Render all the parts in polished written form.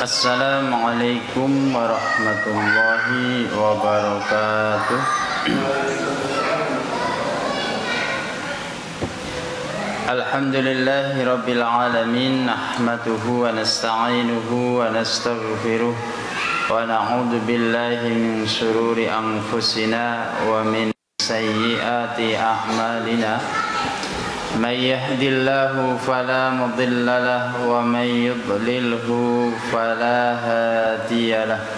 Assalamualaikum warahmatullahi wabarakatuh. Alhamdulillahi rabbil alamin. Nahmaduhu wa nasta'inuhu wa nastaghfiruh wa na'udzu billahi min shururi anfusina wa min sayyiati a'malina. Man yahdillahu fala mudilla lahu wa man yudlilhu fala hadiya lahu.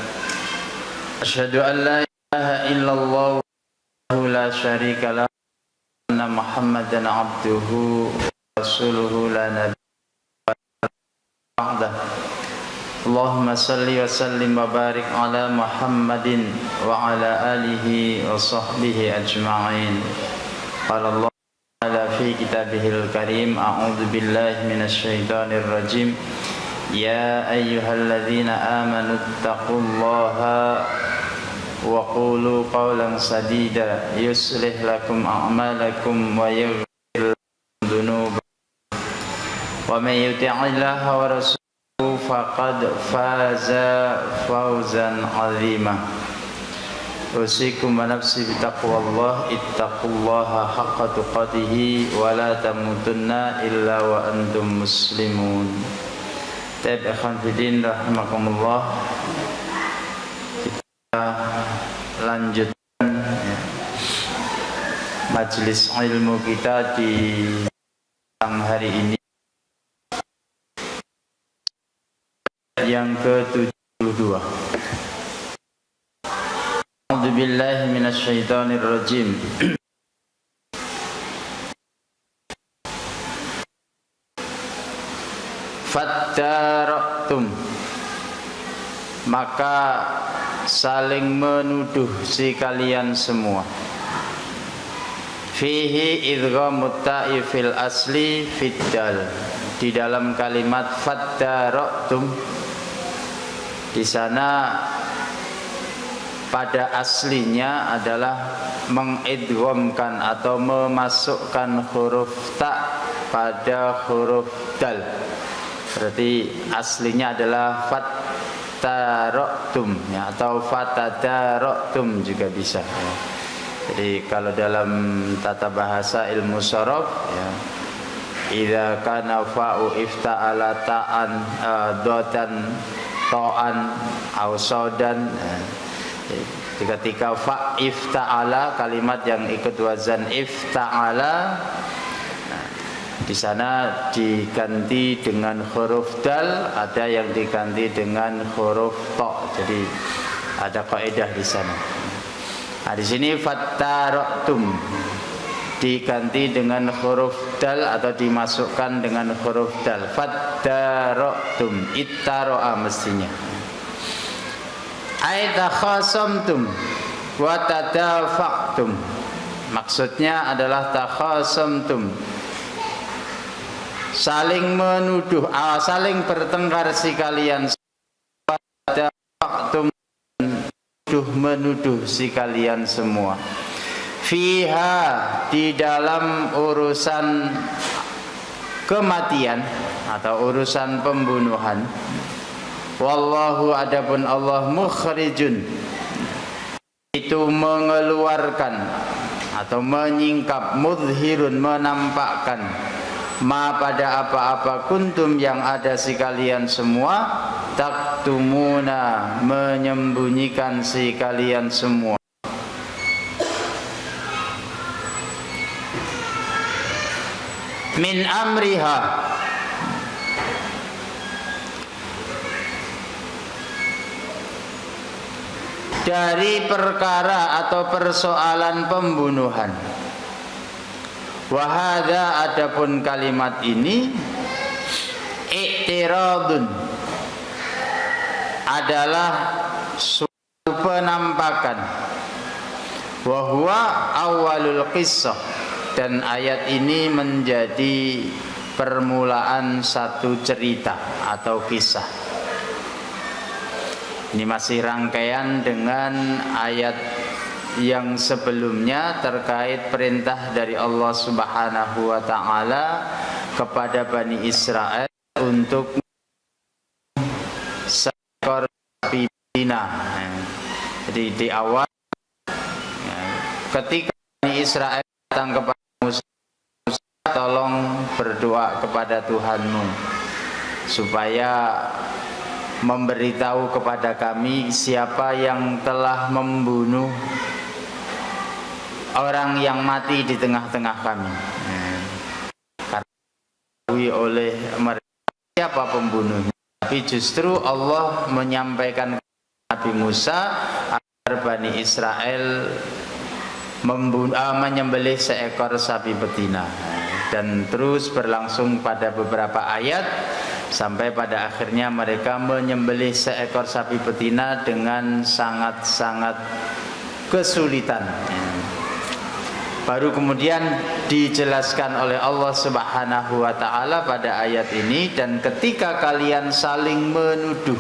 Asyhadu an la ilaha illallah wahdahu la syarika lahu wa anna Muhammadan abduhu wa rasuluhu la nabiyya ba'dahu. Allahumma salli wa sallim wa barik ala Muhammadin wa ala alihi wa sahbihi ajma'in. Qala Allah في كتابه الكريم أعوذ بالله من الشيطان الرجيم يا أيها الذين آمنوا اتقوا الله وقولوا قولا سديدا يصلح لكم أعمالكم ويغفر لكم ذنوبكم ومن يطع الله ورسوله فقد فاز فوزا عظيما. Usikum wa nafsi bitaqwallah ittaqullaha haqqa tuqatih wa la tamutunna illa wa antum muslimun. Taib ikhwan fillah rahimakumullah. Kita lanjutkan majelis ilmu kita di hari ini yang ke-72. A'udzu billahi minasy syaithanir rajim. Fattaratum, maka saling menuduh si kalian semua. Fihi idghamut ta'i fil asli fiddal, di dalam kalimat fattaratum di sana pada aslinya adalah mengidghamkan atau memasukkan huruf ta pada huruf dal. Berarti aslinya adalah fattaraktum ya, atau fatadaraktum juga bisa ya. Jadi kalau dalam tata bahasa ilmu sharaf ya, idza kana fa'u ifta'ala ta'an dotan ta'an au saudan ya. Ketika fa ifta'ala, kalimat yang ikut wazan ifta'ala, nah, di sana diganti dengan huruf dal, ada yang diganti dengan huruf ta. Jadi ada kaidah di sana. Nah, di sini fattaraktum diganti dengan huruf dal atau dimasukkan dengan huruf dal. Fattaraktum ittaro'a mestinya. Aita khasamtum wa tadafa'tum, maksudnya adalah takhasamtum, saling menuduh, saling bertengkar si kalian, tadafa'tum, menuduh si kalian semua. Fiha, di dalam urusan kematian atau urusan pembunuhan. Wallahu, adapun Allah, mukhrijun, itu mengeluarkan atau menyingkap, mudhirun, menampakkan, ma pada apa-apa, kuntum yang ada si kalian semua, taktumuna, menyembunyikan si kalian semua. Min amriha, dari perkara atau persoalan pembunuhan. Wahada, adapun kalimat ini, i'tiradun, adalah suatu penampakan. Wahwa awalul qissah, dan ayat ini menjadi permulaan satu cerita atau kisah. Ini masih rangkaian dengan ayat yang sebelumnya terkait perintah dari Allah Subhanahu wa taala kepada Bani Israel untuk seekor sapi betina. Jadi di awal ketika Israel datang kepada Musa, tolong berdoa kepada Tuhanmu supaya memberitahu kepada kami siapa yang telah membunuh orang yang mati di tengah-tengah kami. Karena oleh mereka siapa pembunuhnya, tapi justru Allah menyampaikan kepada Nabi Musa agar Bani Israel menyembelih seekor sapi betina. Dan terus berlangsung pada beberapa ayat sampai pada akhirnya mereka menyembelih seekor sapi betina dengan sangat-sangat kesulitan. Baru kemudian dijelaskan oleh Allah Subhanahu wa taala pada ayat ini, dan ketika kalian saling menuduh,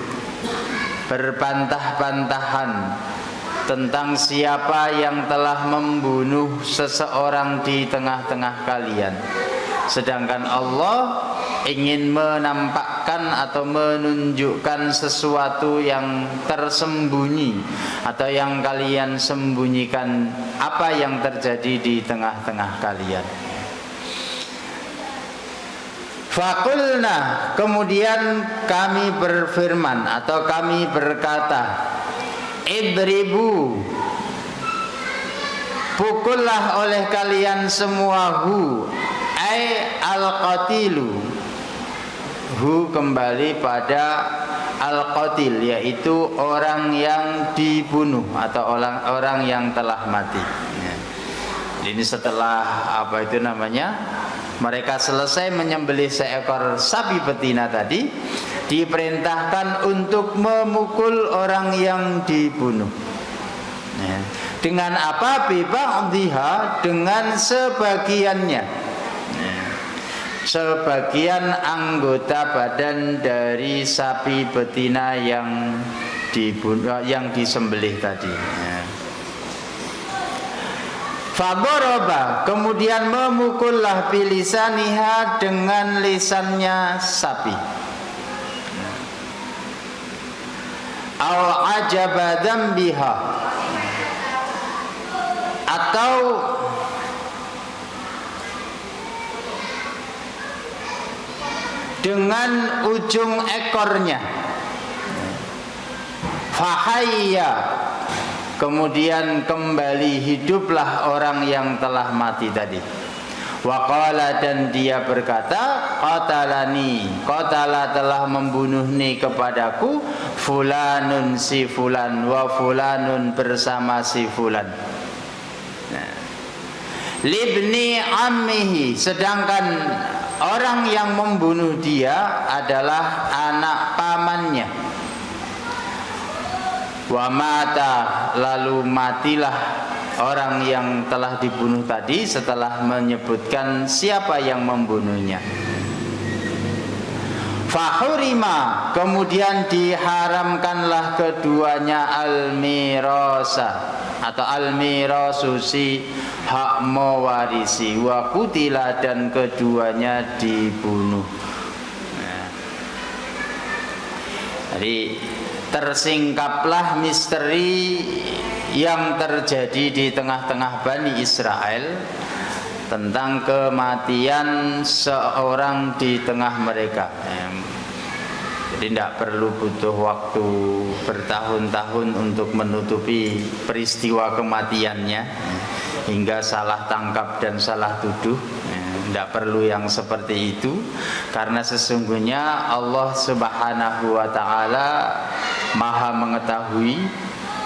berbantah-bantahan tentang siapa yang telah membunuh seseorang di tengah-tengah kalian, sedangkan Allah ingin menampakkan atau menunjukkan sesuatu yang tersembunyi atau yang kalian sembunyikan, apa yang terjadi di tengah-tengah kalian. Fakulna, kemudian kami berfirman atau kami berkata, idribu, pukullah oleh kalian semua ay al-qatilu. Kembali pada al-qatil, yaitu orang yang dibunuh atau orang yang telah mati. Ini setelah mereka selesai menyembelih seekor sapi betina tadi, diperintahkan untuk memukul orang yang dibunuh. Dengan apa? Biba'dhiha, dengan sebagiannya. Sebagian anggota badan dari sapi betina yang dibunuh, yang disembelih tadi. Fadoroba, kemudian memukullah bilisaniha, dengan lisannya sapi. Au ajaba dzambiha, atau dengan ujung ekornya. Fahayya, kemudian kembali hiduplah orang yang telah mati tadi. Waqala, dan dia berkata, qatalani, qatala telah membunuh ni kepadaku, fulanun si fulan, wa fulanun bersama si fulan. Libni ammihi, sedangkan orang yang membunuh dia adalah anak pamannya. Wa mata, lalu matilah orang yang telah dibunuh tadi setelah menyebutkan siapa yang membunuhnya. Fahurima, kemudian diharamkanlah keduanya al-mirasa atau al-mirasu, si hak mewarisi, wa kutila, dan keduanya dibunuh. Jadi tersingkaplah misteri yang terjadi di tengah-tengah Bani Israel tentang kematian seorang di tengah mereka. Jadi tidak perlu butuh waktu bertahun-tahun untuk menutupi peristiwa kematiannya hingga salah tangkap dan salah tuduh. Tidak perlu yang seperti itu, karena sesungguhnya Allah Subhanahu wa ta'ala Maha mengetahui,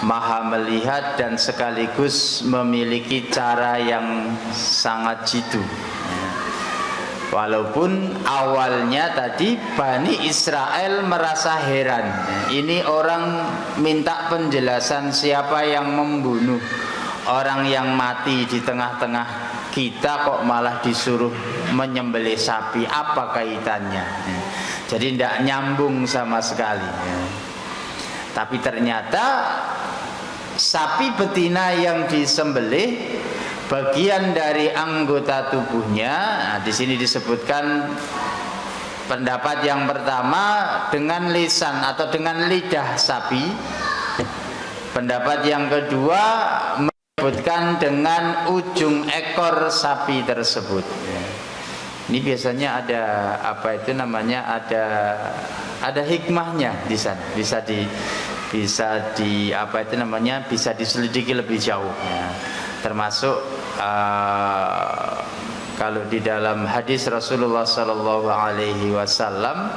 Maha melihat, dan sekaligus memiliki cara yang sangat jitu. Walaupun awalnya tadi Bani Israel merasa heran, ini orang minta penjelasan siapa yang membunuh orang yang mati di tengah-tengah kita, kok malah disuruh menyembelih sapi, apa kaitannya? Jadi tidak nyambung sama sekali. Tapi ternyata sapi betina yang disembelih, bagian dari anggota tubuhnya, di sini disebutkan Pendapat yang pertama dengan lisan atau dengan lidah sapi. Pendapat yang kedua menyebutkan dengan ujung ekor sapi tersebut. Ini biasanya ada apa itu namanya, ada hikmahnya di sana. Bisa di apa itu namanya, bisa diselidiki lebih jauh ya. Termasuk kalau di dalam hadis Rasulullah Sallallahu Alaihi Wasallam,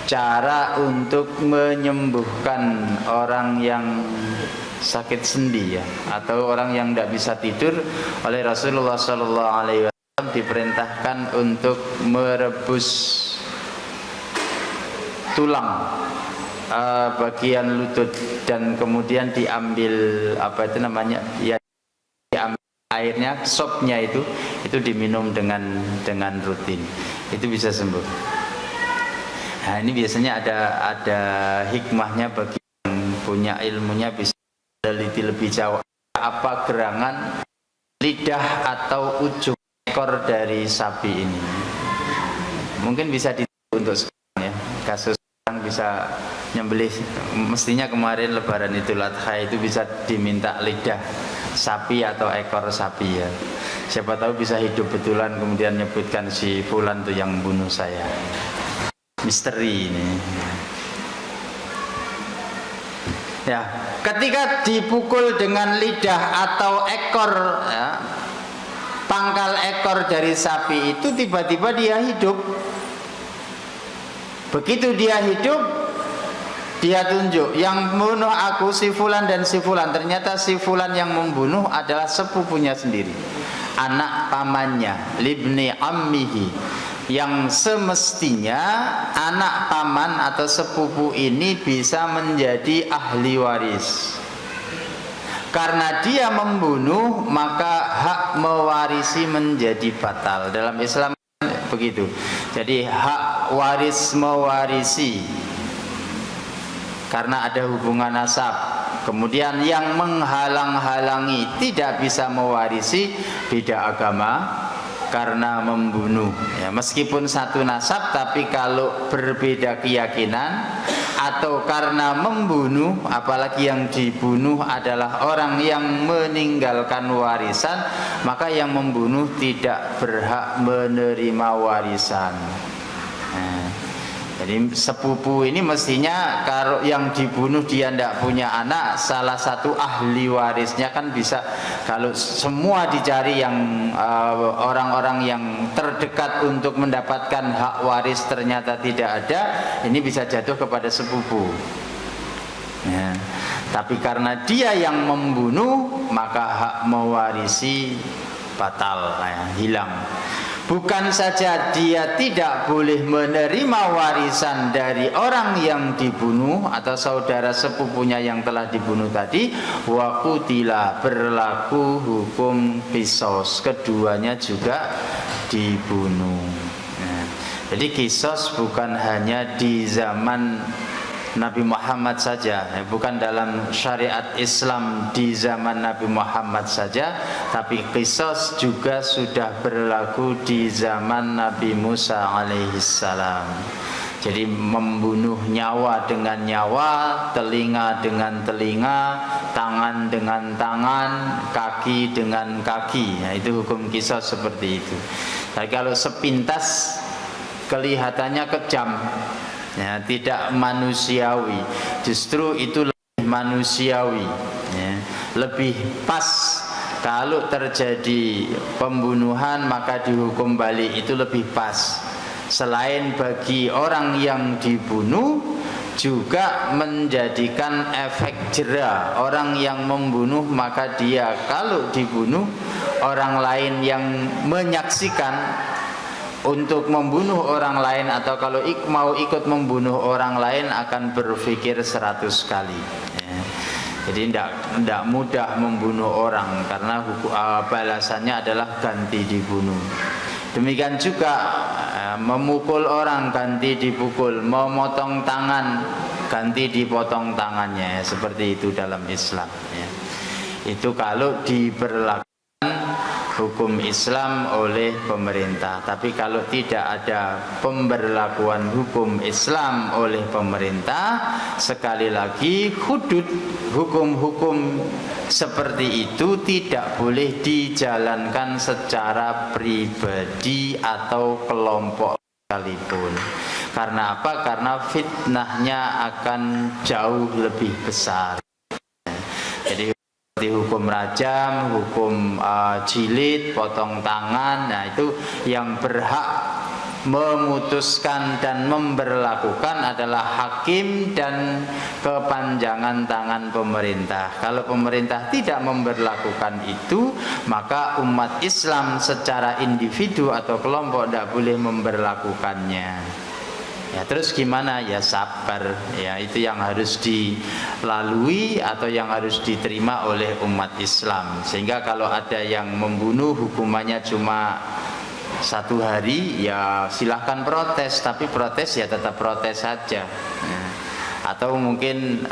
cara untuk menyembuhkan orang yang sakit sendi ya, atau orang yang tidak bisa tidur, oleh Rasulullah Sallallahu Alaihi Wasallam diperintahkan untuk merebus tulang bagian lutut dan kemudian diambil apa itu namanya ya, diambil airnya, sopnya itu diminum dengan rutin, itu bisa sembuh. Nah ini biasanya ada hikmahnya bagi yang punya ilmunya, bisa meneliti lebih jauh apa gerangan lidah atau ujung ekor dari sapi ini. Mungkin bisa untuk sekarang ya, kasus yang bisa nyembelih, mestinya kemarin Lebaran Idul Adha itu bisa diminta lidah sapi atau ekor sapi ya. Siapa tahu bisa hidup betulan kemudian nyebutkan si fulan tuh yang bunuh saya. Misteri ini. Ya, ketika dipukul dengan lidah atau ekor ya, pangkal ekor dari sapi itu, tiba-tiba dia hidup. Begitu dia hidup, dia tunjuk, yang membunuh aku si fulan dan si fulan. Ternyata si fulan yang membunuh adalah sepupunya sendiri, anak pamannya, libni ammihi, yang semestinya anak paman atau sepupu ini bisa menjadi ahli waris. Karena dia membunuh, maka hak mewarisi menjadi batal. Dalam Islam begitu. Jadi hak waris mewarisi karena ada hubungan nasab. Kemudian yang menghalang-halangi tidak bisa mewarisi, beda agama karena membunuh ya, meskipun satu nasab, tapi kalau berbeda keyakinan atau karena membunuh, apalagi yang dibunuh adalah orang yang meninggalkan warisan, maka yang membunuh tidak berhak menerima warisan. Jadi sepupu ini mestinya kalau yang dibunuh dia tidak punya anak, salah satu ahli warisnya kan bisa. Kalau semua dicari yang orang-orang yang terdekat untuk mendapatkan hak waris ternyata tidak ada, ini bisa jatuh kepada sepupu ya. Tapi karena dia yang membunuh, maka hak mewarisi batal ya, hilang. Bukan saja dia tidak boleh menerima warisan dari orang yang dibunuh atau saudara sepupunya yang telah dibunuh tadi, wa qutila, berlaku hukum qisas, keduanya juga dibunuh. Nah, jadi qisas bukan hanya di zaman Nabi Muhammad saja, bukan dalam syariat Islam di zaman Nabi Muhammad saja, tapi qisas juga sudah berlaku di zaman Nabi Musa alaihissalam. Jadi membunuh nyawa dengan nyawa, telinga dengan telinga, tangan dengan tangan, kaki dengan kaki. Nah, itu hukum qisas seperti itu. Tapi kalau sepintas kelihatannya kejam ya, tidak manusiawi, justru itu lebih manusiawi ya. Lebih pas kalau terjadi pembunuhan maka dihukum balik, itu lebih pas. Selain bagi orang yang dibunuh, juga menjadikan efek jera. Orang yang membunuh maka dia kalau dibunuh, orang lain yang menyaksikan untuk membunuh orang lain atau kalau mau ikut membunuh orang lain akan berpikir 100 kali ya. Jadi tidak mudah membunuh orang karena balasannya adalah ganti dibunuh. Demikian juga memukul orang ganti dipukul, memotong tangan ganti dipotong tangannya, seperti itu dalam Islam ya. Itu kalau diberlakukan hukum Islam oleh pemerintah. Tapi kalau tidak ada pemberlakuan hukum Islam oleh pemerintah, sekali lagi hudud hukum-hukum seperti itu tidak boleh dijalankan secara pribadi atau kelompok sekalipun. Karena apa? Karena fitnahnya akan jauh lebih besar. Jadi hukum rajam, hukum jilid, potong tangan, nah itu yang berhak memutuskan dan memberlakukan adalah hakim dan kepanjangan tangan pemerintah. Kalau pemerintah tidak memberlakukan itu, maka umat Islam secara individu atau kelompok tidak boleh memberlakukannya. Ya, terus gimana? Ya sabar. Ya, itu yang harus dilalui atau yang harus diterima oleh umat Islam. Sehingga kalau ada yang membunuh hukumannya cuma 1 hari, ya silahkan protes. Tapi protes ya tetap protes saja. Ya. Atau mungkin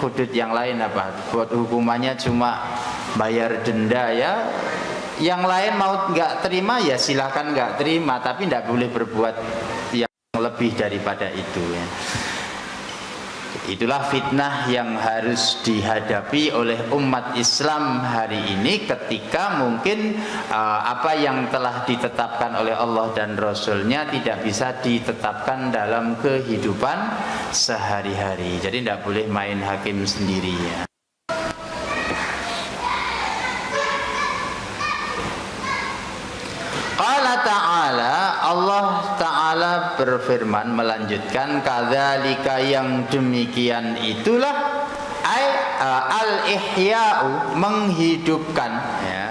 hudud yang lain apa? Buat hukumannya cuma bayar denda ya. Yang lain mau nggak terima ya silahkan nggak terima, tapi tidak boleh berbuat yang lebih daripada itu ya. Itulah fitnah yang harus dihadapi oleh umat Islam hari ini ketika mungkin apa yang telah ditetapkan oleh Allah dan Rasulnya tidak bisa ditetapkan dalam kehidupan sehari-hari. Jadi tidak boleh main hakim sendiri ya. Allah Ta'ala berfirman melanjutkan, kadzalika yang demikian itulah al-ihya'u menghidupkan ya.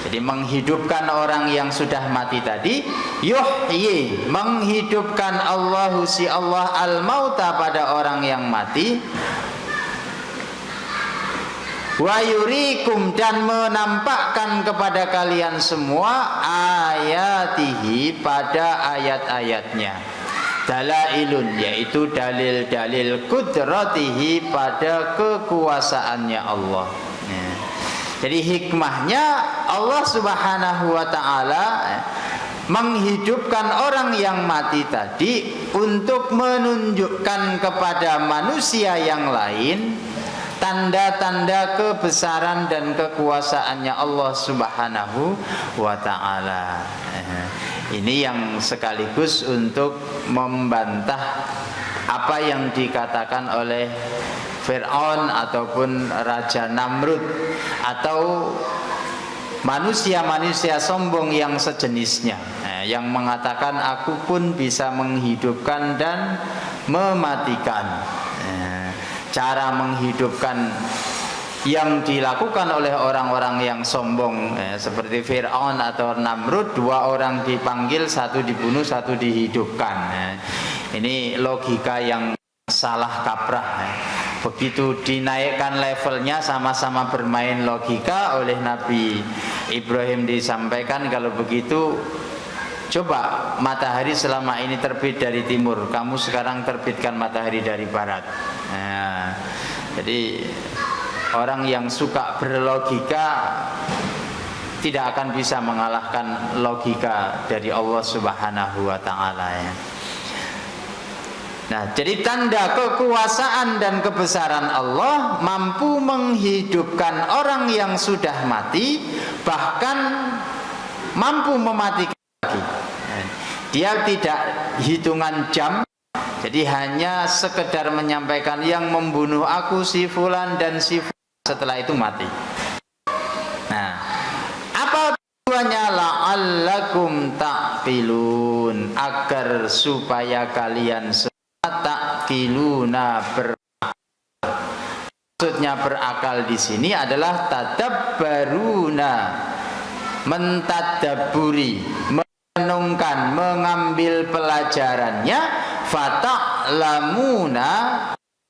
Jadi menghidupkan orang yang sudah mati tadi, yuhyi menghidupkan Allahu si Allah al-mauta pada orang yang mati, wa yurikum dan menampakkan kepada kalian semua ayatihi pada ayat-ayatnya, dalailun yaitu dalil-dalil kudratihi pada kekuasaannya Allah. Jadi hikmahnya Allah Subhanahu wa ta'ala menghidupkan orang yang mati tadi untuk menunjukkan kepada manusia yang lain tanda-tanda kebesaran dan kekuasaannya Allah Subhanahu wa ta'ala. Ini yang sekaligus untuk membantah apa yang dikatakan oleh Fir'aun ataupun Raja Namrud atau manusia-manusia sombong yang sejenisnya, yang mengatakan aku pun bisa menghidupkan dan mematikan. Cara menghidupkan yang dilakukan oleh orang-orang yang sombong seperti Fir'aun atau Namrud, 2 orang dipanggil, 1 dibunuh, 1 dihidupkan. Ini logika yang salah kaprah. Begitu dinaikkan levelnya, sama-sama bermain logika oleh Nabi Ibrahim disampaikan, kalau begitu coba matahari selama ini terbit dari timur, kamu sekarang terbitkan matahari dari barat. Nah, jadi orang yang suka berlogika tidak akan bisa mengalahkan logika dari Allah Subhanahu wa ta'ala ya. Nah, jadi tanda kekuasaan dan kebesaran Allah mampu menghidupkan orang yang sudah mati, bahkan mampu mematikan lagi. Dia tidak hitungan jam, jadi hanya sekedar menyampaikan yang membunuh aku si fulan dan si fulan, setelah itu mati. Nah, apa tujuannya? La'allakum ta'qilun, agar supaya kalian semua ta'qiluna berakal. Maksudnya berakal di sini adalah tadabbaruna, mentadabburi, merenungkan, mengambil pelajarannya, fata'lamuna,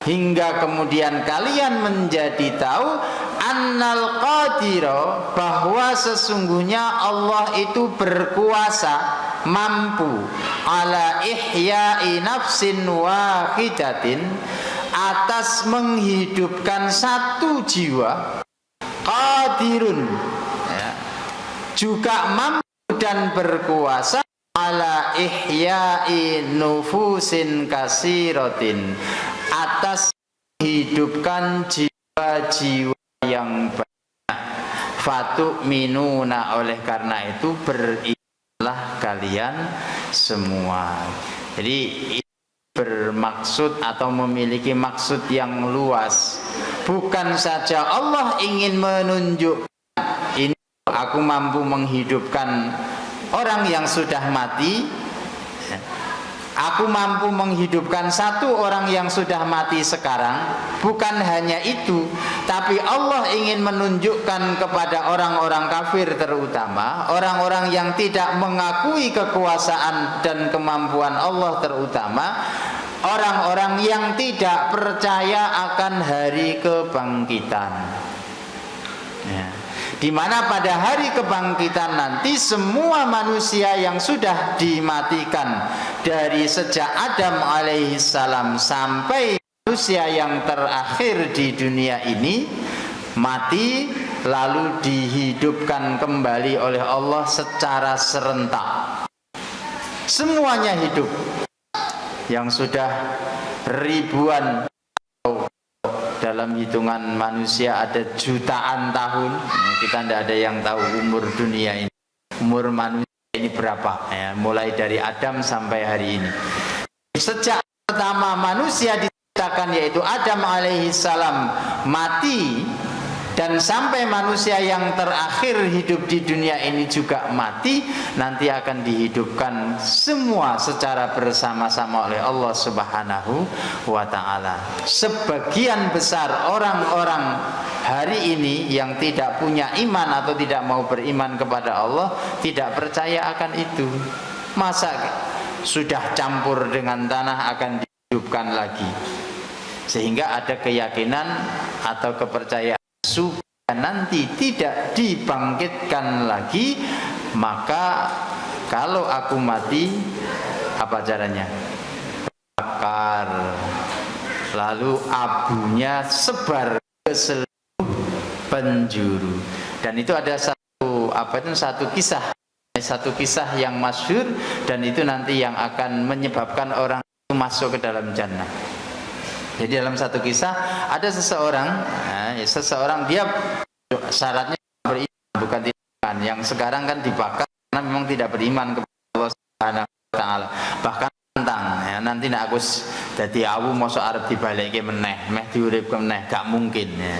hingga kemudian kalian menjadi tahu annal qadira, bahwa sesungguhnya Allah itu berkuasa, mampu ala ihya'i nafsin wahidatin, atas menghidupkan satu jiwa, qadirun, ya, juga mampu dan berkuasa ala ihya'i nufusin kasiratin, atas hidupkan jiwa-jiwa yang banyak. Fatu minuna, oleh karena itu berimanlah kalian semua. Jadi bermaksud atau memiliki maksud yang luas. Bukan saja Allah ingin menunjukkan ini aku mampu menghidupkan orang yang sudah mati, aku mampu menghidupkan satu orang yang sudah mati sekarang. Bukan hanya itu, tapi Allah ingin menunjukkan kepada orang-orang kafir, terutama orang-orang yang tidak mengakui kekuasaan dan kemampuan Allah, terutama orang-orang yang tidak percaya akan hari kebangkitan, ya. Di mana pada hari kebangkitan nanti semua manusia yang sudah dimatikan dari sejak Adam alaihissalam sampai manusia yang terakhir di dunia ini mati, lalu dihidupkan kembali oleh Allah secara serentak. Semuanya hidup. Yang sudah ribuan, dalam hitungan manusia ada jutaan tahun. Kita tidak ada yang tahu umur dunia ini, umur manusia ini berapa, ya, mulai dari Adam sampai hari ini. Sejak pertama manusia diciptakan, yaitu Adam alaihissalam mati, dan sampai manusia yang terakhir hidup di dunia ini juga mati, nanti akan dihidupkan semua secara bersama-sama oleh Allah Subhanahu wa ta'ala. Sebagian besar orang-orang hari ini yang tidak punya iman atau tidak mau beriman kepada Allah, tidak percaya akan itu. Masa sudah campur dengan tanah akan dihidupkan lagi? Sehingga ada keyakinan atau kepercayaan supaya nanti tidak dibangkitkan lagi. Maka kalau aku mati, apa caranya? Bakar, lalu abunya sebar ke seluruh penjuru. Dan itu ada satu kisah yang masyhur, dan itu nanti yang akan menyebabkan orang itu masuk ke dalam jannah. Jadi dalam satu kisah ada seseorang dia syaratnya beriman, bukan tidak beriman. Yang sekarang kan dibakar karena memang tidak beriman kepada Allah Subhanahu wa taala. Bahkan tentang ya, nanti nek aku dadi awu mosok arep dibalekke meneh, meh diuripke meneh, gak mungkin ya.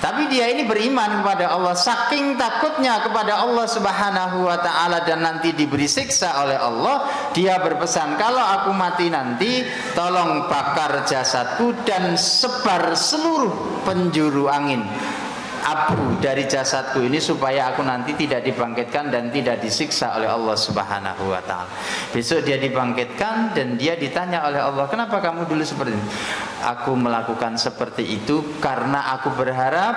Tapi dia ini beriman kepada Allah, saking takutnya kepada Allah Subhanahu wa taala dan nanti diberi siksa oleh Allah, dia berpesan, kalau aku mati nanti tolong bakar jasadku dan sebar seluruh penjuru angin abu dari jasadku ini, supaya aku nanti tidak dibangkitkan dan tidak disiksa oleh Allah Subhanahu wa ta'ala. Besok dia dibangkitkan dan dia ditanya oleh Allah, kenapa kamu dulu seperti ini? Aku melakukan seperti itu karena aku berharap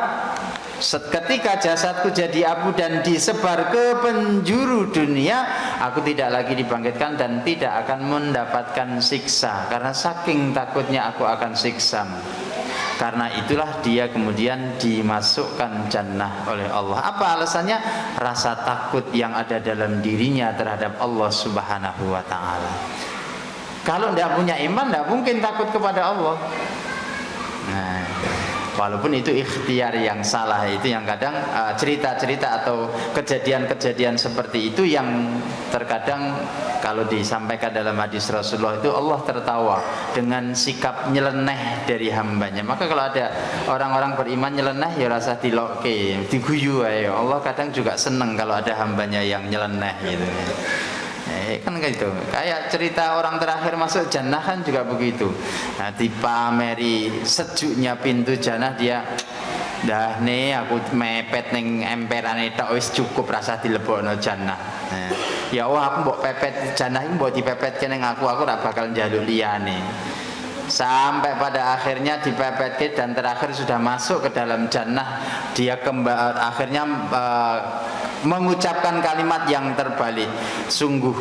ketika jasadku jadi abu dan disebar ke penjuru dunia, aku tidak lagi dibangkitkan dan tidak akan mendapatkan siksa, karena saking takutnya aku akan siksa. Karena itulah dia kemudian dimasukkan jannah oleh Allah. Apa alasannya? Rasa takut yang ada dalam dirinya terhadap Allah Subhanahu wa ta'ala. Kalau tidak punya iman, tidak mungkin takut kepada Allah. Nah, walaupun itu ikhtiar yang salah, itu yang kadang cerita-cerita atau kejadian-kejadian seperti itu yang terkadang kalau disampaikan dalam hadis Rasulullah itu Allah tertawa dengan sikap nyeleneh dari hambanya. Maka kalau ada orang-orang beriman nyeleneh, ya rasa diloke, diguyu ayo. Allah kadang juga senang kalau ada hambanya yang nyeleneh gitu. Kan gitu. Kayak cerita orang terakhir masuk jannah kan juga begitu. Nah, dipameri sejuknya pintu jannah, dia dah nih aku mepet ning emperane tok wis cukup rasa dilebokno jannah. Nah, ya Allah, aku mbok pepet jannah iki mbok dipepetke ning aku ora bakal njaluk liyane. Sampai pada akhirnya dipepetke dan terakhir sudah masuk ke dalam jannah, dia akhirnya mengucapkan kalimat yang terbalik. Sungguh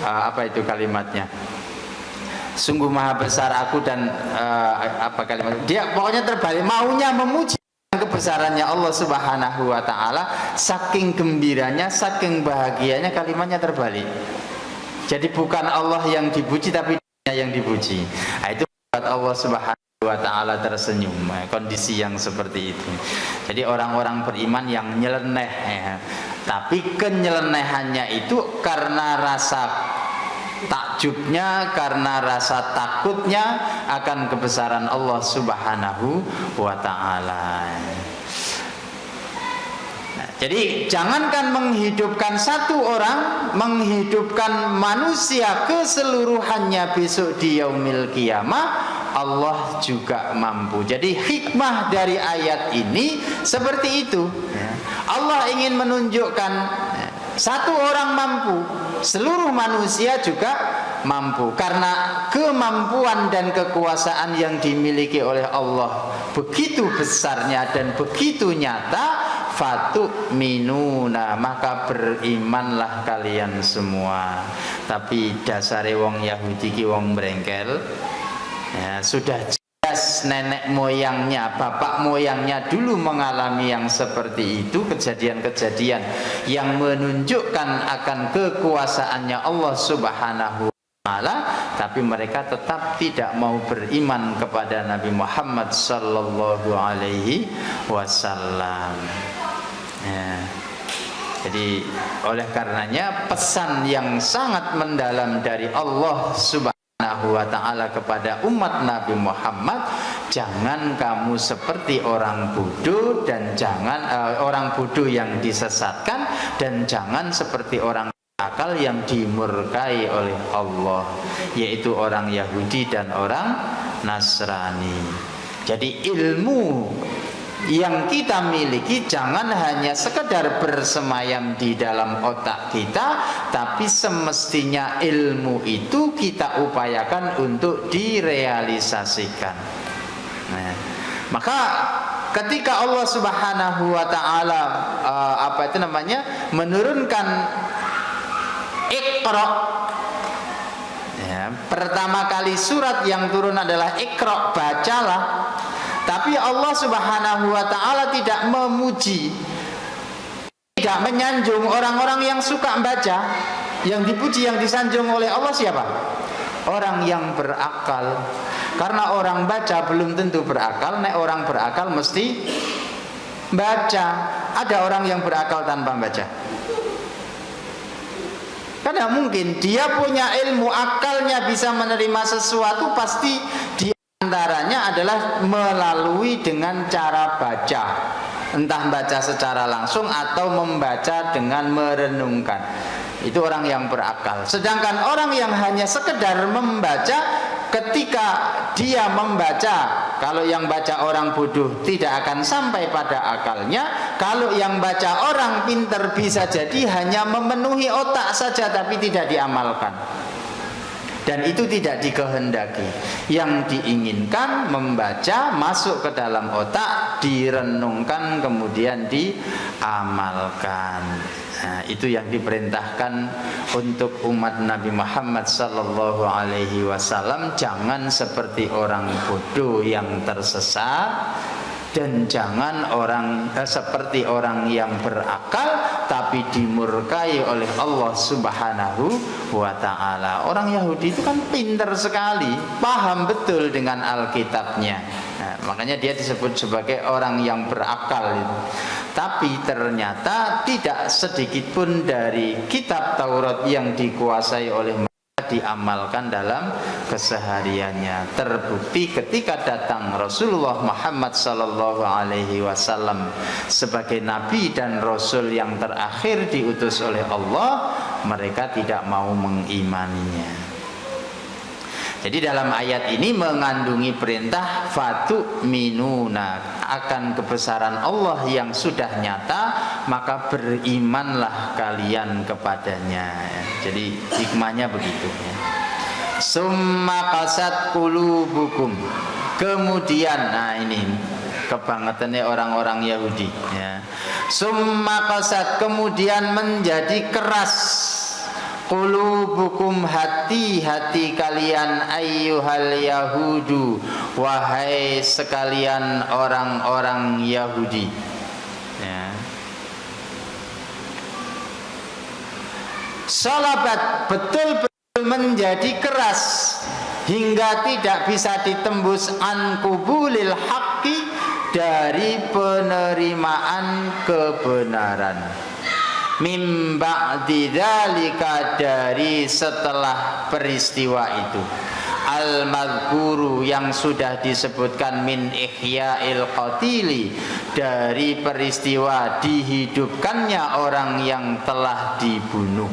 apa itu kalimatnya? Sungguh maha besar aku dan apa kalimat? Dia pokoknya terbalik, maunya memuji kebesarannya Allah Subhanahu wa taala, saking gembiranya, saking bahagianya kalimatnya terbalik. Jadi bukan Allah yang dipuji tapi dia yang dipuji. Nah, itu buat Allah Subhanahu wa taala tersenyum. Kondisi yang seperti itu. Jadi orang-orang beriman yang nyeleneh ya. Tapi kenyelenehannya itu karena rasa takjubnya, karena rasa takutnya akan kebesaran Allah Subhanahu wa taala. Jadi jangankan menghidupkan satu orang, menghidupkan manusia keseluruhannya besok di yaumil qiyamah, Allah juga mampu. Jadi hikmah dari ayat ini seperti itu. Allah ingin menunjukkan satu orang mampu, seluruh manusia juga mampu. Karena kemampuan dan kekuasaan yang dimiliki oleh Allah begitu besarnya dan begitu nyata, fatu minuna, maka berimanlah kalian semua. Tapi dasare wong Yahudi ki wong brengkel ya, sudah jelas nenek moyangnya, bapak moyangnya dulu mengalami yang seperti itu, kejadian-kejadian yang menunjukkan akan kekuasaannya Allah Subhanahu wa taala, tapi mereka tetap tidak mau beriman kepada Nabi Muhammad sallallahu alaihi wasallam. Ya. Jadi oleh karenanya pesan yang sangat mendalam dari Allah Subhanahu wa taala kepada umat Nabi Muhammad, jangan kamu seperti orang bodoh, dan jangan orang bodoh yang disesatkan, dan jangan seperti orang akal yang dimurkai oleh Allah, yaitu orang Yahudi dan orang Nasrani. Jadi ilmu yang kita miliki jangan hanya sekedar bersemayam di dalam otak kita, tapi semestinya ilmu itu kita upayakan untuk direalisasikan. Nah, maka ketika Allah Subhanahu wa taala menurunkan Iqra, ya, pertama kali surat yang turun adalah Iqra, bacalah. Tapi Allah Subhanahu wa taala tidak memuji, tidak menyanjung orang-orang yang suka membaca. Yang dipuji, yang disanjung oleh Allah siapa? Orang yang berakal. Karena orang baca belum tentu berakal. Nek orang berakal mesti baca. Ada orang yang berakal tanpa baca? Karena mungkin dia punya ilmu, akalnya bisa menerima sesuatu, pasti dia antaranya adalah melalui dengan cara baca, entah baca secara langsung atau membaca dengan merenungkan. Itu orang yang berakal. Sedangkan orang yang hanya sekedar membaca, ketika dia membaca, kalau yang baca orang bodoh tidak akan sampai pada akalnya. Kalau yang baca orang pintar bisa jadi hanya memenuhi otak saja tapi tidak diamalkan. Dan itu tidak dikehendaki. Yang diinginkan membaca masuk ke dalam otak, direnungkan, kemudian diamalkan. Nah, itu yang diperintahkan untuk umat Nabi Muhammad sallallahu alaihi wasallam. Jangan seperti orang bodoh yang tersesat, dan jangan seperti orang yang berakal tapi dimurkai oleh Allah Subhanahu wa taala. Orang Yahudi itu kan pintar sekali, paham betul dengan Alkitabnya. Nah, makanya dia disebut sebagai orang yang berakal itu. Tapi ternyata tidak sedikit pun dari kitab Taurat yang dikuasai oleh mereka diamalkan dalam kesehariannya. Terbukti ketika datang Rasulullah Muhammad sallallahu alaihi wasallam sebagai nabi dan rasul yang terakhir diutus oleh Allah, mereka tidak mau mengimaninya. Jadi dalam ayat ini mengandungi perintah fatu minuna, akan kebesaran Allah yang sudah nyata, maka berimanlah kalian kepadanya. Jadi hikmahnya begitu ya. Summa qasat qulubukum. Kemudian, nah ini kebangetannya orang-orang Yahudi ya. Summa qasat, kemudian menjadi keras qulubukum, hati-hati kalian, ayyuhal yahudu, wahai sekalian orang-orang Yahudi. Ya. Salabat, betul-betul menjadi keras hingga tidak bisa ditembus an qubulil haqqi, dari penerimaan kebenaran. Mim ba'di dzalika, dari setelah peristiwa itu. Al-madhkuru, yang sudah disebutkan, min ihya'il qatili, dari peristiwa dihidupkannya orang yang telah dibunuh.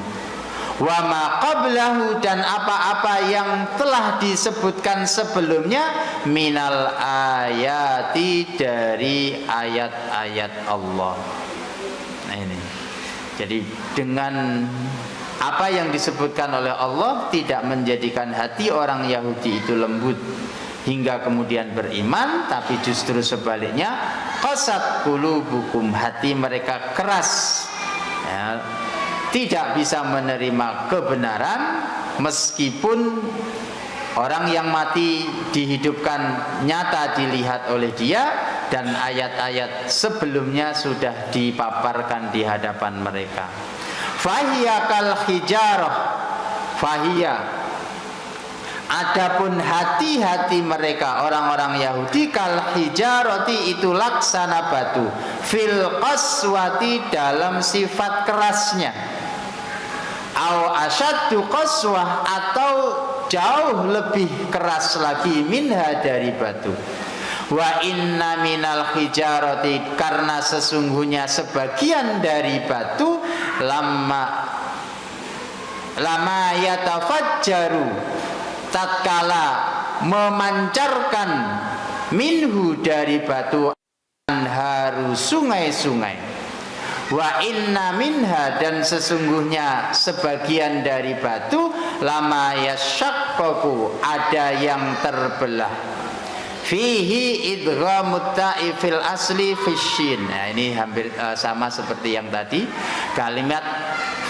Wa ma qablahu, dan apa-apa yang telah disebutkan sebelumnya, minal ayati, dari ayat-ayat Allah. Nah ini. Jadi dengan apa yang disebutkan oleh Allah tidak menjadikan hati orang Yahudi itu lembut hingga kemudian beriman, tapi justru sebaliknya, qasat qulubukum, hati mereka keras, ya, tidak bisa menerima kebenaran meskipun orang yang mati dihidupkan nyata dilihat oleh dia, dan ayat-ayat sebelumnya sudah dipaparkan di hadapan mereka. Fahiya kal hijarah, fahiya, adapun hati-hati mereka orang-orang Yahudi, kal hijarati, itu laksana batu, fil qaswati, dalam sifat kerasnya, au asyaddu qaswah, atau jauh lebih keras lagi, minha, dari batu. Wa inna minal hijarati, karena sesungguhnya sebagian dari batu, lama yatafajjaru, tatkala memancarkan, minhu, dari batu, anharu, sungai-sungai. Wa inna minha, dan sesungguhnya sebagian dari batu, lama yashaqqaqu, ada yang terbelah. Fihi idghamut ta'i fil asli fisyin. Nah ini hampir sama seperti yang tadi. Kalimat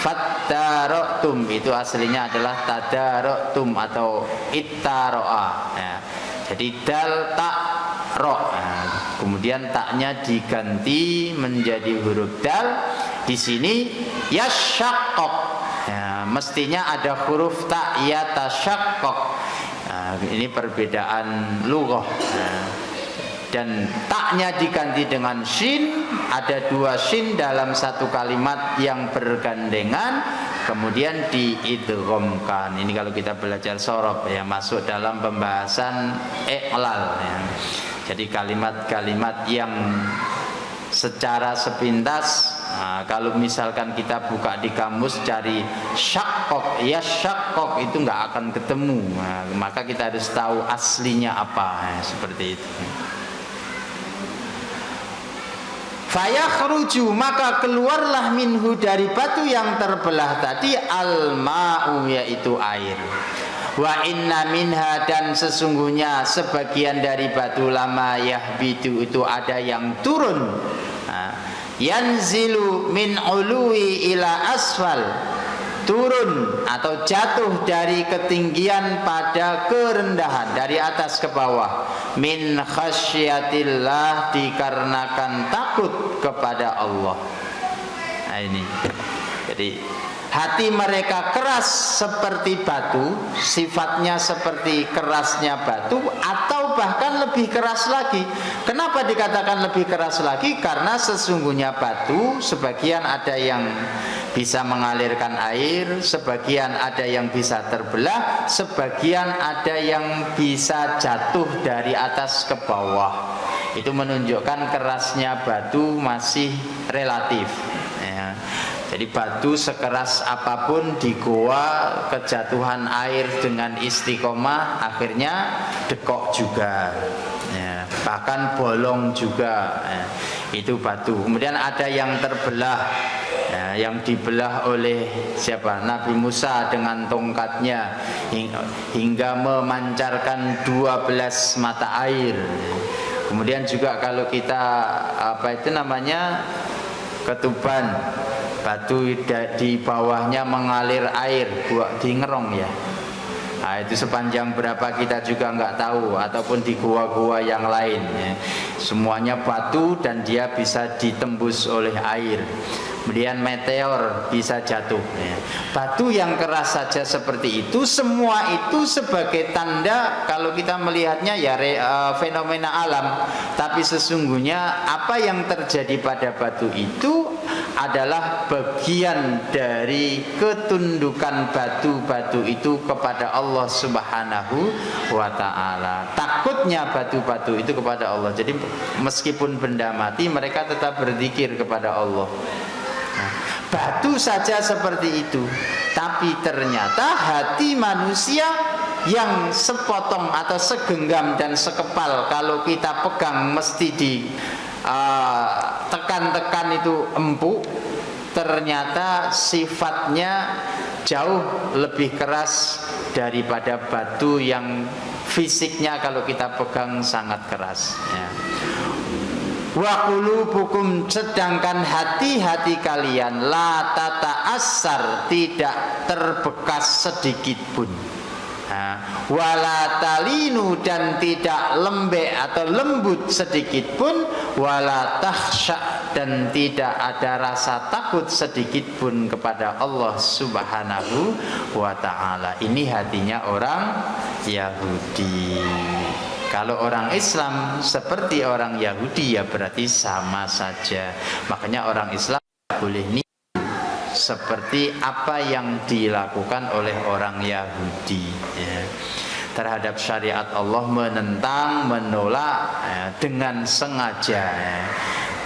fattarotum itu aslinya adalah tadarotum atau ittaro'a. Nah, jadi dal ta ro. Nah, kemudian taknya diganti menjadi huruf dal. Di sini yashaqqaq. Nah, mestinya ada huruf ta, yatashaqqaq. Nah, ini perbedaan lughah. Nah, dan taknya diganti dengan shin, ada dua shin dalam satu kalimat yang bergandengan, kemudian diidghamkan. Ini kalau kita belajar sorof, ya, masuk dalam pembahasan i'lal, ya. Jadi kalimat-kalimat yang secara sepintas, nah, kalau misalkan kita buka di kamus cari syaqqaq, ya syaqqaq itu nggak akan ketemu. Nah, maka kita harus tahu aslinya apa, seperti itu. Fayakhruju, maka keluarlah, minhu, dari batu yang terbelah tadi, al-ma'u, yaitu air. Wa inna minha, dan sesungguhnya sebagian dari batu, lama yahbitu, itu ada yang turun, yanzilu min uluwi ila asfal, turun atau jatuh dari ketinggian pada kerendahan, dari atas ke bawah, min khasyatillah, dikarenakan takut kepada Allah. Nah ini, jadi hati mereka keras seperti batu, sifatnya seperti kerasnya batu, atau bahkan lebih keras lagi. Kenapa dikatakan lebih keras lagi? Karena sesungguhnya batu, sebagian ada yang bisa mengalirkan air, sebagian ada yang bisa terbelah, sebagian ada yang bisa jatuh dari atas ke bawah. Itu menunjukkan kerasnya batu masih relatif, ya. Jadi batu sekeras apapun di goa, kejatuhan air dengan istiqomah, akhirnya dekok juga, ya. Bahkan bolong juga, ya. Itu batu. Kemudian ada yang terbelah, ya, yang dibelah oleh siapa? Nabi Musa dengan tongkatnya hingga memancarkan 12 mata air. Kemudian juga kalau kita ketuban batu di bawahnya mengalir air, buat di ngerong ya. Nah, itu sepanjang berapa kita juga nggak tahu, ataupun di gua-gua yang lain ya. Semuanya batu dan dia bisa ditembus oleh air. Kemudian meteor bisa jatuh ya. Batu yang keras saja seperti itu, semua itu sebagai tanda kalau kita melihatnya ya fenomena alam. Tapi sesungguhnya apa yang terjadi pada batu itu adalah bagian dari ketundukan batu-batu itu kepada Allah Subhanahu wa ta'ala. Takutnya batu-batu itu kepada Allah. Jadi meskipun benda mati, mereka tetap berzikir kepada Allah. Nah, batu saja seperti itu. Tapi ternyata hati manusia yang sepotong atau segenggam dan sekepal, kalau kita pegang mesti di tekan-tekan itu empuk, ternyata sifatnya jauh lebih keras daripada batu yang fisiknya kalau kita pegang sangat keras ya. Wa qulubukum, sedangkan hati-hati kalian la tata'assar, tidak terbekas sedikit pun. Wala talinu, dan tidak lembek atau lembut sedikit pun. Wala takhsha, dan tidak ada rasa takut sedikit pun kepada Allah Subhanahu wa ta'ala. Ini hatinya orang Yahudi. Kalau orang Islam seperti orang Yahudi ya berarti sama saja. Makanya orang Islam boleh niru seperti apa yang dilakukan oleh orang Yahudi ya. Terhadap syariat Allah, menentang, menolak ya, dengan sengaja ya.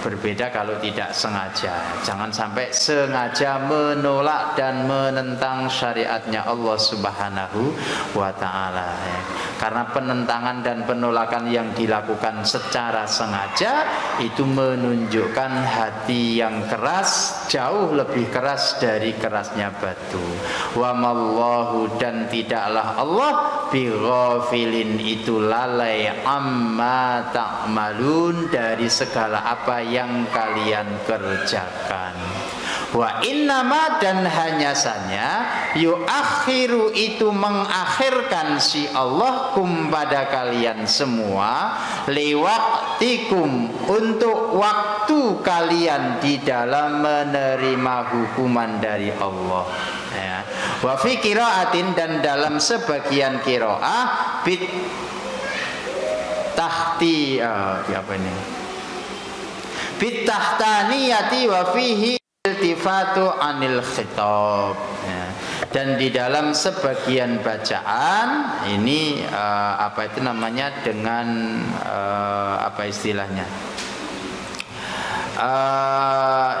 Berbeda kalau tidak sengaja. Jangan sampai sengaja menolak dan menentang syariatnya Allah Subhanahu wa ta'ala ya. Karena penentangan dan penolakan yang dilakukan secara sengaja itu menunjukkan hati yang keras, jauh lebih keras dari kerasnya batu. Wa mallahu, dan tidaklah Allah bighafilin, itu lalai, amma ta'malun, dari segala apa yang kalian kerjakan. Wa innama, dan hanya saja yuakhiru, itu mengakhirkan si Allah kum, pada kalian semua, liwaktikum, untuk waktu kalian di dalam menerima hukuman dari Allah ya. Wa fi qiraatin, dan dalam sebagian qiraah bit tahti apa ini bit tahtaniyati wa fihi iltifatu anil khitab ya. Dan di dalam sebagian bacaan ini apa itu namanya, dengan apa istilahnya,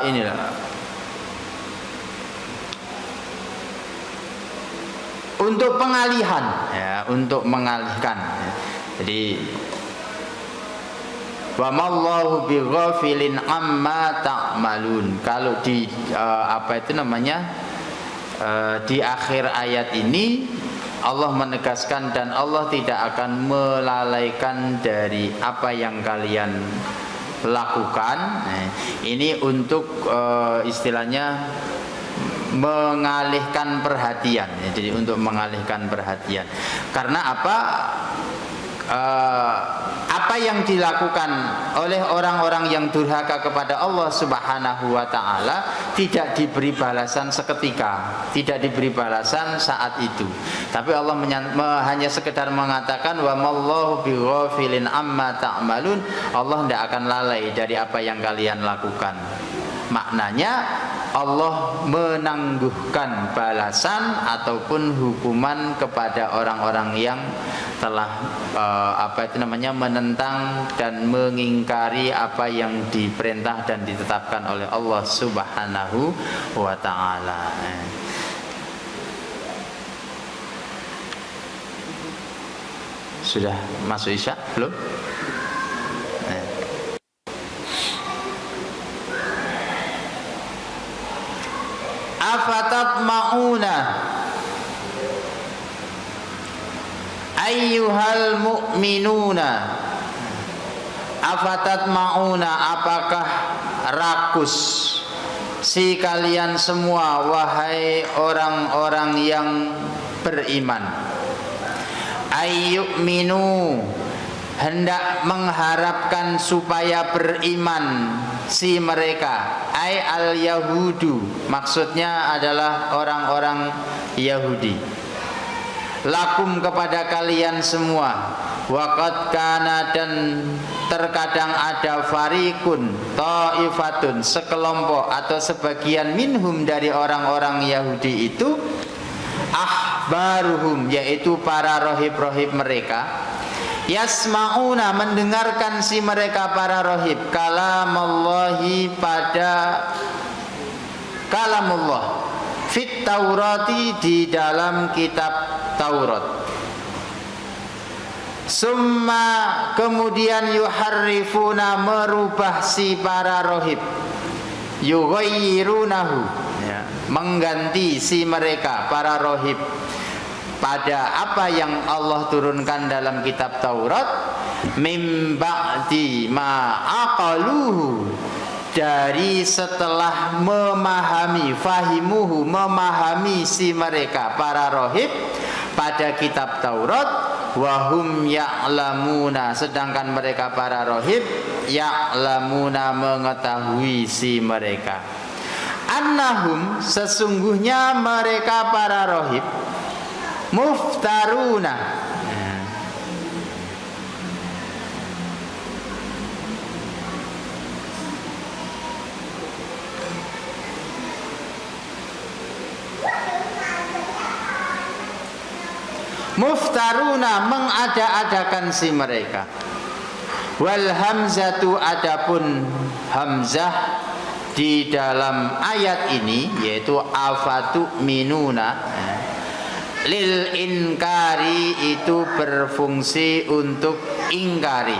inilah untuk pengalihan ya, untuk mengalihkan ya. Jadi wa mallahu bighafilin amma ta'malun. Kalau di apa itu namanya, di akhir ayat ini Allah menegaskan, dan Allah tidak akan melalaikan dari apa yang kalian lakukan. Ini untuk istilahnya mengalihkan perhatian ya. Jadi untuk mengalihkan perhatian. Karena apa yang dilakukan oleh orang-orang yang durhaka kepada Allah Subhanahu wa ta'ala tidak diberi balasan seketika, tidak diberi balasan saat itu. Tapi Allah hanya sekedar mengatakan wa mallahu bighafilin amma ta'malun, Allah tidak akan lalai dari apa yang kalian lakukan. Maknanya Allah menangguhkan balasan ataupun hukuman kepada orang-orang yang telah apa itu namanya, menentang dan mengingkari apa yang diperintah dan ditetapkan oleh Allah Subhanahu wa ta'ala. Sudah masuk Isya belum? Afatatma'una ayyuhal mu'minuna, afatatma'una, apakah rakus si kalian semua wahai orang-orang yang beriman, ayyuminu, hendak mengharapkan supaya beriman si mereka, ay al yahudu, maksudnya adalah orang-orang Yahudi, lakum kepada kalian semua, waqad kana, dan terkadang ada farikun, ta'ifatun, sekelompok atau sebagian minhum dari orang-orang Yahudi itu, ahbaruhum, yaitu para rohib-rohib mereka, yasma'una, mendengarkan si mereka para rohib, kalamallahi, pada kalamullah, fit taurati, di dalam kitab Taurat. Summa, kemudian yuharrifuna, merubah si para rohib, yughayyirunahu, ya, mengganti si mereka para rohib pada apa yang Allah turunkan dalam kitab Taurat, mim ba'di ma aqaluhu, dari setelah memahami, fahimuhu, memahami si mereka para rohib pada kitab Taurat, wahum ya'lamuna, sedangkan mereka para rohib ya'lamuna, mengetahui si mereka, annahum, sesungguhnya mereka para rohib, muftaruna, muftaruna, mengada-adakan si mereka. Wal hamzatu, adapun hamzah di dalam ayat ini yaitu afatu minuna, lil inkari, itu berfungsi untuk ingkari,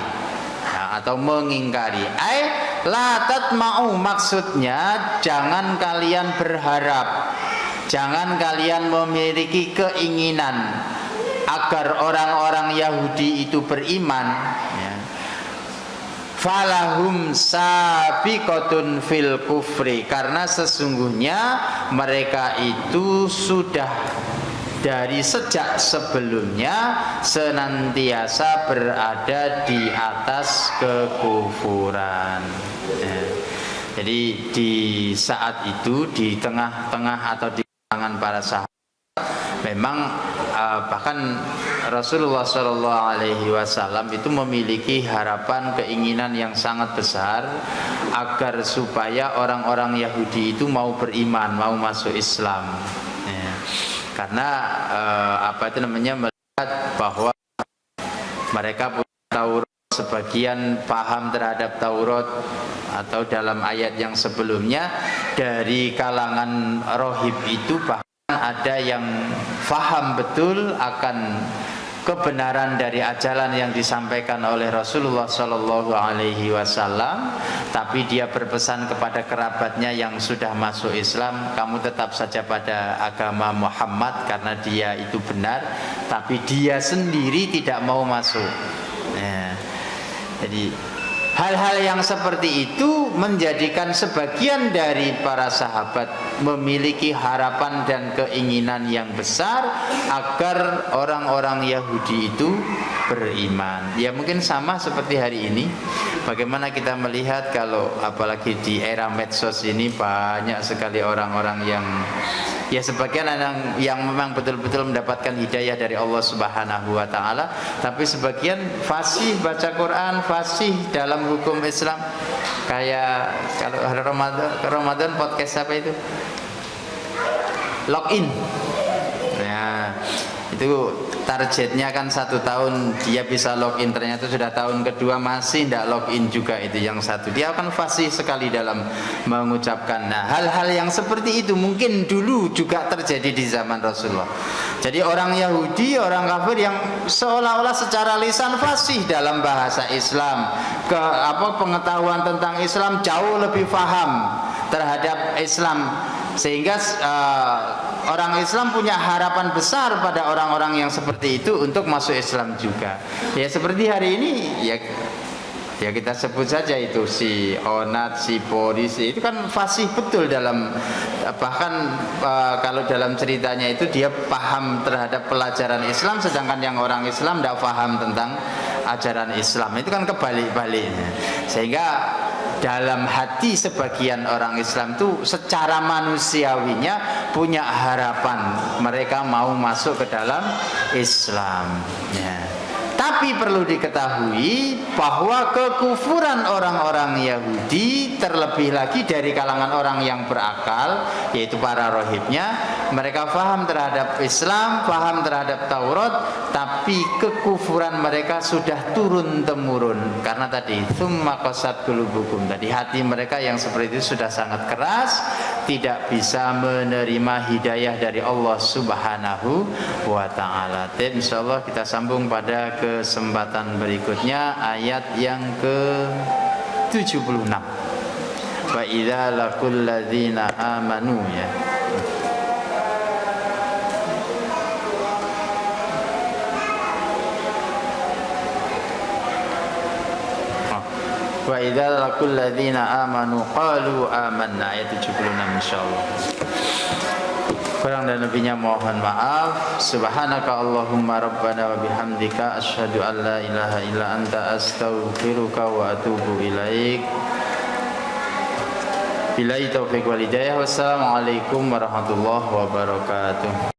ya, atau mengingkari. Ai la tatma'u, maksudnya jangan kalian berharap, jangan kalian memiliki keinginan agar orang-orang Yahudi itu beriman, ya. Falahum sabiqatun fil kufri, karena sesungguhnya mereka itu sudah dari sejak sebelumnya senantiasa berada di atas kekufuran, ya. Jadi di saat itu, di tengah-tengah atau di kalangan para sahabat, memang bahkan Rasulullah SAW itu memiliki harapan, keinginan yang sangat besar agar supaya orang-orang Yahudi itu mau beriman, mau masuk Islam, ya. Karena melihat bahwa mereka punya Taurat, sebagian paham terhadap Taurat, atau dalam ayat yang sebelumnya dari kalangan rohib itu bahkan ada yang faham betul akan kebenaran dari ajaran yang disampaikan oleh Rasulullah SAW, tapi dia berpesan kepada kerabatnya yang sudah masuk Islam, kamu tetap saja pada agama Muhammad karena dia itu benar, tapi dia sendiri tidak mau masuk, ya. Jadi hal-hal yang seperti itu menjadikan sebagian dari para sahabat memiliki harapan dan keinginan yang besar agar orang-orang Yahudi itu beriman. Ya mungkin sama seperti hari ini. Bagaimana kita melihat kalau apalagi di era medsos ini banyak sekali orang-orang yang, ya sebagian yang memang betul-betul mendapatkan hidayah dari Allah Subhanahu wa taala, tapi sebagian fasih baca Quran, fasih dalam hukum Islam. Kayak kalau hari Ramadan podcast apa itu? Login. Ya, itu targetnya kan 1 tahun dia bisa login, ternyata sudah tahun kedua masih tidak login juga, itu yang satu. Dia akan fasih sekali dalam mengucapkan. Nah, hal-hal yang seperti itu mungkin dulu juga terjadi di zaman Rasulullah. Jadi orang Yahudi, orang kafir yang seolah-olah secara lisan fasih dalam bahasa Islam, pengetahuan tentang Islam jauh lebih paham terhadap Islam, sehingga orang Islam punya harapan besar pada orang-orang yang seperti itu untuk masuk Islam juga. Ya seperti hari ini, ya Ya kita sebut saja itu si Onat, si Polisi itu kan fasih betul dalam bahkan kalau dalam ceritanya itu dia paham terhadap pelajaran Islam, sedangkan yang orang Islam tidak paham tentang ajaran Islam. Itu kan kebalik-baliknya. Sehingga dalam hati sebagian orang Islam itu secara manusiawinya punya harapan mereka mau masuk ke dalam Islam ya. Tapi perlu diketahui bahwa kekufuran orang-orang Yahudi, terlebih lagi dari kalangan orang yang berakal, yaitu para rohibnya, mereka paham terhadap Islam, paham terhadap Taurat, tapi kekufuran mereka sudah turun-temurun. Karena tadi tsumma qasat qulubukum, tadi hati mereka yang seperti itu sudah sangat keras, tidak bisa menerima hidayah dari Allah Subhanahu wa ta'ala. Insyaallah kita sambung pada kesempatan berikutnya ayat yang ke-76. Wa idza laqul ladzina amanu ya. Wa idza laqul ladzina amanu qalu amanna, ayat 76 insyaallah. Kurang dan lebihnya mohon maaf. Subhanaka Allahumma rabbana wa bihamdika asyhadu an la ilaha illa anta astaghfiruka wa atubu ilaik. Billahi taufiq wal hidayah. Wassalamualaikum warahmatullahi wabarakatuh.